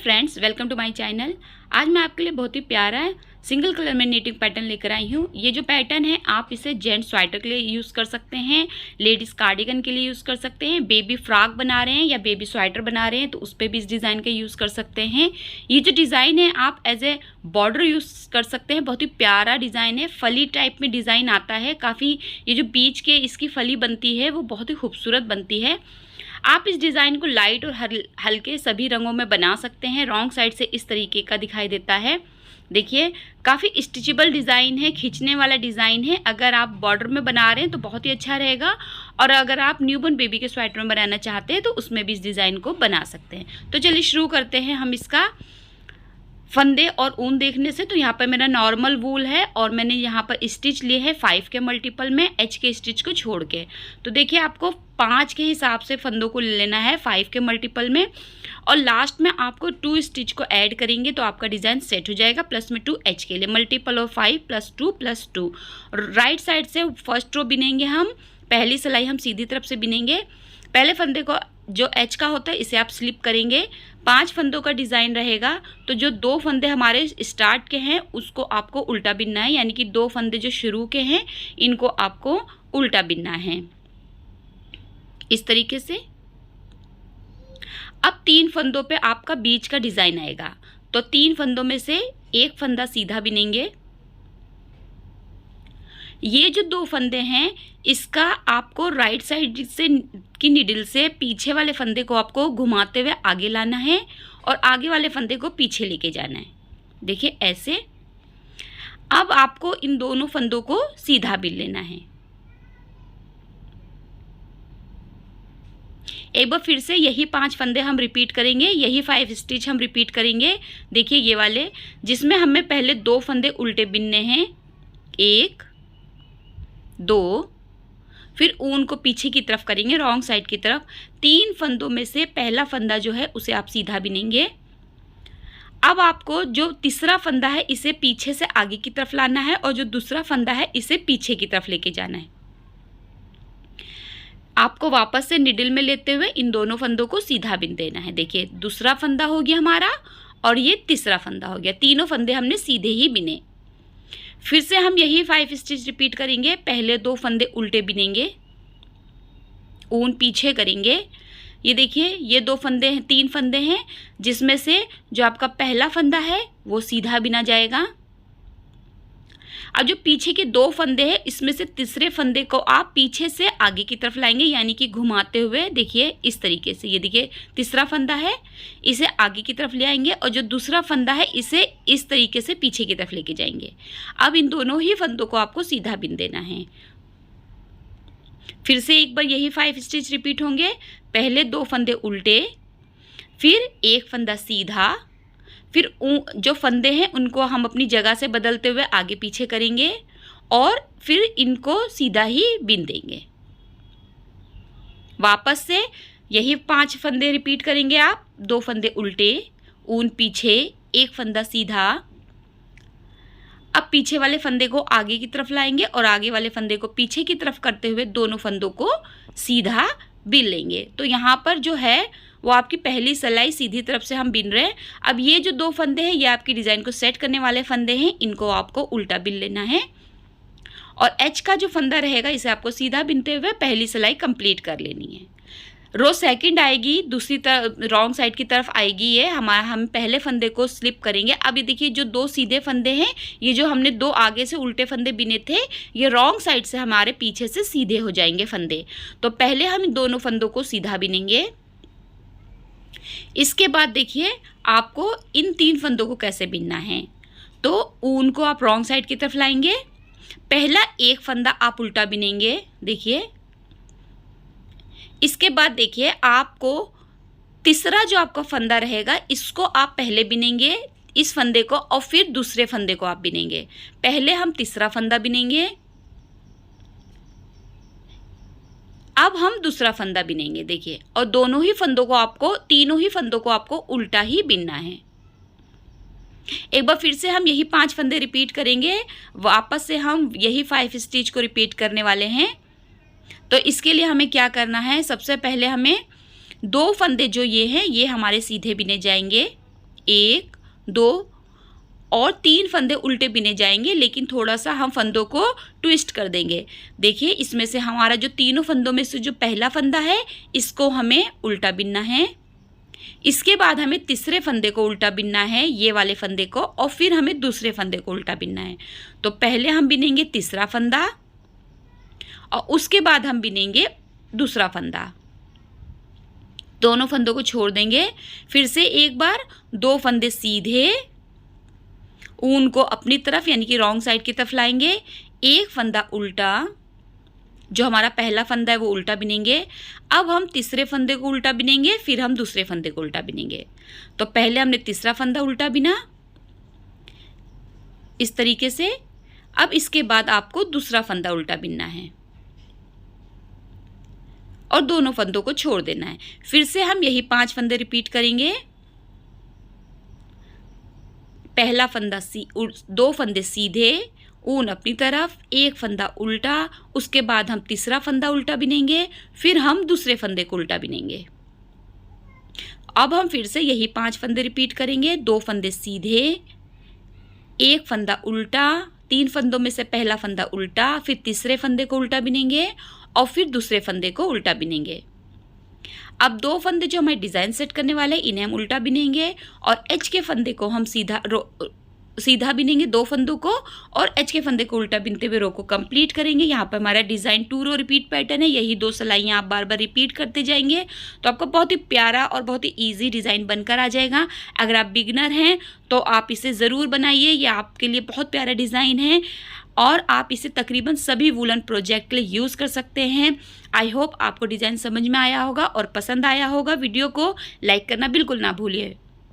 Friends, welcome to my channel. आज मैं आपके लिए बहुत ही प्यारा सिंगल कलर में नीटिंग पैटर्न लेकर आई हूँ। ये जो पैटर्न है आप इसे जेंट्स स्वेटर के लिए यूज़ कर सकते हैं, लेडीज़ कार्डिगन के लिए यूज़ कर सकते हैं, बेबी फ्रॉक बना रहे हैं या बेबी स्वेटर बना रहे हैं तो उस पर भी इस डिज़ाइन का यूज़ कर सकते हैं। ये जो डिज़ाइन है आप एज ए बॉर्डर यूज़ कर सकते हैं। बहुत ही प्यारा डिज़ाइन है, फली टाइप में डिज़ाइन आता है काफ़ी। ये जो बीच के इसकी फली बनती है वो बहुत ही खूबसूरत बनती है। आप इस डिज़ाइन को लाइट और हल्के सभी रंगों में बना सकते हैं। रॉन्ग साइड से इस तरीके का दिखाई देता है। देखिए काफ़ी स्टिचेबल डिज़ाइन है, खींचने वाला डिज़ाइन है। अगर आप बॉर्डर में बना रहे हैं तो बहुत ही अच्छा रहेगा, और अगर आप न्यूबॉर्न बेबी के स्वेटर में बनाना चाहते हैं तो उसमें भी इस डिज़ाइन को बना सकते हैं। तो चलिए शुरू करते हैं हम इसका फंदे और ऊन देखने से। तो यहाँ पर मेरा नॉर्मल वूल है और मैंने यहाँ पर स्टिच लिए हैं 5 के मल्टीपल में, एच के स्टिच को छोड़ के। तो देखिए आपको 5 के हिसाब से फंदों को ले लेना है 5 के मल्टीपल में, और लास्ट में आपको 2 स्टिच को ऐड करेंगे तो आपका डिज़ाइन सेट हो जाएगा। प्लस में 2 एच के लिए मल्टीपल ऑफ 5 + 2 + 2। राइट साइड से फर्स्ट रो बिनेंगे हम, पहली सिलाई हम सीधी तरफ से बिनेंगे। पहले फंदे को जो एच का होता है इसे आप स्लिप करेंगे। 5 फंदों का डिज़ाइन रहेगा, तो जो 2 फंदे हमारे स्टार्ट के हैं उसको आपको उल्टा बिनना है, यानी कि 2 फंदे जो शुरू के हैं इनको आपको उल्टा बिनना है इस तरीके से। अब 3 फंदों पे आपका बीच का डिज़ाइन आएगा, तो 3 फंदों में से एक फंदा सीधा बिनेंगे। ये जो 2 फंदे हैं इसका आपको राइट साइड से की निडल से पीछे वाले फंदे को आपको घुमाते हुए आगे लाना है और आगे वाले फंदे को पीछे लेके जाना है। देखिए ऐसे। अब आपको इन दोनों फंदों को सीधा बिन लेना है। एक बार फिर से यही 5 फंदे हम रिपीट करेंगे, यही 5 स्टिच हम रिपीट करेंगे। देखिए ये वाले जिसमें हमें पहले 2 फंदे उल्टे बिनने हैं, 1 2, फिर ऊन को पीछे की तरफ करेंगे, रॉन्ग साइड की तरफ। 3 फंदों में से पहला फंदा जो है उसे आप सीधा बिनेंगे। अब आपको जो तीसरा फंदा है इसे पीछे से आगे की तरफ लाना है और जो दूसरा फंदा है इसे पीछे की तरफ लेके जाना है। आपको वापस से निडल में लेते हुए इन दोनों फंदों को सीधा बिन देना है। देखिए दूसरा फंदा हो गया हमारा और ये तीसरा फंदा हो गया। तीनों फंदे हमने सीधे ही बिने। फिर से हम यही 5 स्टिच रिपीट करेंगे। पहले 2 फंदे उल्टे बिनेंगे, ऊन पीछे करेंगे। ये देखिए ये 2 फंदे हैं, 3 फंदे हैं, जिसमें से जो आपका पहला फंदा है वो सीधा बिना जाएगा। अब जो पीछे के 2 फंदे हैं इसमें से तीसरे फंदे को आप पीछे से आगे की तरफ लाएंगे, यानी कि घुमाते हुए। देखिए इस तरीके से, ये देखिए तीसरा फंदा है इसे आगे की तरफ ले आएंगे और जो दूसरा फंदा है इसे इस तरीके से पीछे की तरफ लेके जाएंगे। अब इन दोनों ही फंदों को आपको सीधा बिन देना है। फिर से एक बार यही 5 स्टिच रिपीट होंगे। पहले 2 फंदे उल्टे, फिर एक फंदा सीधा, फिर जो फंदे हैं उनको हम अपनी जगह से बदलते हुए आगे पीछे करेंगे और फिर इनको सीधा ही बिन देंगे। वापस से यही 5 फंदे रिपीट करेंगे आप। 2 फंदे उल्टे, ऊन पीछे, एक फंदा सीधा। अब पीछे वाले फंदे को आगे की तरफ लाएंगे और आगे वाले फंदे को पीछे की तरफ करते हुए दोनों फंदों को सीधा बिन लेंगे। तो यहाँ पर जो है वो आपकी पहली सिलाई सीधी तरफ से हम बिन रहे हैं। अब ये जो 2 फंदे हैं ये आपकी डिज़ाइन को सेट करने वाले फंदे हैं, इनको आपको उल्टा बिन लेना है और एच का जो फंदा रहेगा इसे आपको सीधा बिनते हुए पहली सिलाई कंप्लीट कर लेनी है। रो सेकंड आएगी, दूसरी तरफ रॉन्ग साइड की तरफ आएगी। ये हम पहले फंदे को स्लिप करेंगे। अब ये देखिए जो 2 सीधे फंदे हैं, ये जो हमने 2 आगे से उल्टे फंदे बिने थे ये रॉन्ग साइड से हमारे पीछे से सीधे हो जाएंगे फंदे। तो पहले हम इन दोनों फंदों को सीधा बिनेंगे। इसके बाद देखिए आपको इन 3 फंदों को कैसे बिनना है। तो ऊन को आप रॉन्ग साइड की तरफ लाएंगे, पहला एक फंदा आप उल्टा बिनेंगे। देखिए इसके बाद देखिए आपको तीसरा जो आपका फंदा रहेगा इसको आप पहले बिनेंगे, इस फंदे को, और फिर दूसरे फंदे को आप बिनेंगे। पहले हम तीसरा फंदा बिनेंगे, अब हम दूसरा फंदा बिनेंगे। देखिए, और दोनों ही फंदों को आपको, तीनों ही फंदों को आपको उल्टा ही बिनना है। एक बार फिर से हम यही 5 फंदे रिपीट करेंगे। वापस से हम यही 5 स्टिच को रिपीट करने वाले हैं। तो इसके लिए हमें क्या करना है, सबसे पहले हमें 2 फंदे जो ये हैं ये हमारे सीधे बिने जाएंगे। 1 2 और 3 फंदे उल्टे बिने जाएंगे, लेकिन थोड़ा सा हम फंदों को ट्विस्ट कर देंगे। देखिए इसमें से हमारा जो तीनों फंदों में से जो पहला फंदा है इसको हमें उल्टा बिनना है। इसके बाद हमें तीसरे फंदे को उल्टा बिनना है, ये वाले फंदे को, और फिर हमें दूसरे फंदे को उल्टा बिनना है। तो पहले हम बिनेंगे तीसरा फंदा और उसके बाद हम बिनेंगे दूसरा फंदा। दोनों फंदों को छोड़ देंगे। फिर से एक बार 2 फंदे सीधे ऊन को अपनी तरफ यानी कि रॉन्ग साइड की तरफ लाएंगे। एक फंदा उल्टा, जो हमारा पहला फंदा है वो उल्टा बिनेंगे। अब हम तीसरे फंदे को उल्टा बिनेंगे, फिर हम दूसरे फंदे को उल्टा बिनेंगे। तो पहले हमने तीसरा फंदा उल्टा बिना इस तरीके से। अब इसके बाद आपको दूसरा फंदा उल्टा बिनना है और दोनों फंदों को छोड़ देना है। फिर से हम यही 5 फंदे रिपीट करेंगे। पहला फंदा 2 फंदे सीधे ऊन अपनी तरफ, एक फंदा उल्टा, उसके बाद हम तीसरा फंदा उल्टा बिनेंगे, फिर हम दूसरे फंदे को उल्टा बिनेंगे। अब हम फिर से यही 5 फंदे रिपीट करेंगे। 2 फंदे सीधे, एक फंदा उल्टा, 3 फंदों में से पहला फंदा उल्टा, फिर तीसरे फंदे को उल्टा बिनेंगे और फिर दूसरे फंदे को उल्टा बिनेंगे। अब 2 फंदे जो हमारे डिज़ाइन सेट करने वाले हैं इन्हें हम उल्टा बिनेंगे और एच के फंदे को हम सीधा बिनेंगे 2 फंदों को, और एच के फंदे को उल्टा बिनते हुए रो को कंप्लीट करेंगे। यहाँ पर हमारा डिज़ाइन 2 रो रिपीट पैटर्न है। यही 2 सिलाइयाँ आप बार बार रिपीट करते जाएंगे तो आपका बहुत ही प्यारा और बहुत ही ईजी डिज़ाइन बनकर आ जाएगा। अगर आप बिगनर हैं तो आप इसे ज़रूर बनाइए, ये आपके लिए बहुत प्यारा डिज़ाइन है और आप इसे तकरीबन सभी वूलन प्रोजेक्ट के लिए यूज़ कर सकते हैं। आई होप आपको डिज़ाइन समझ में आया होगा और पसंद आया होगा। वीडियो को लाइक करना बिल्कुल ना भूलिए।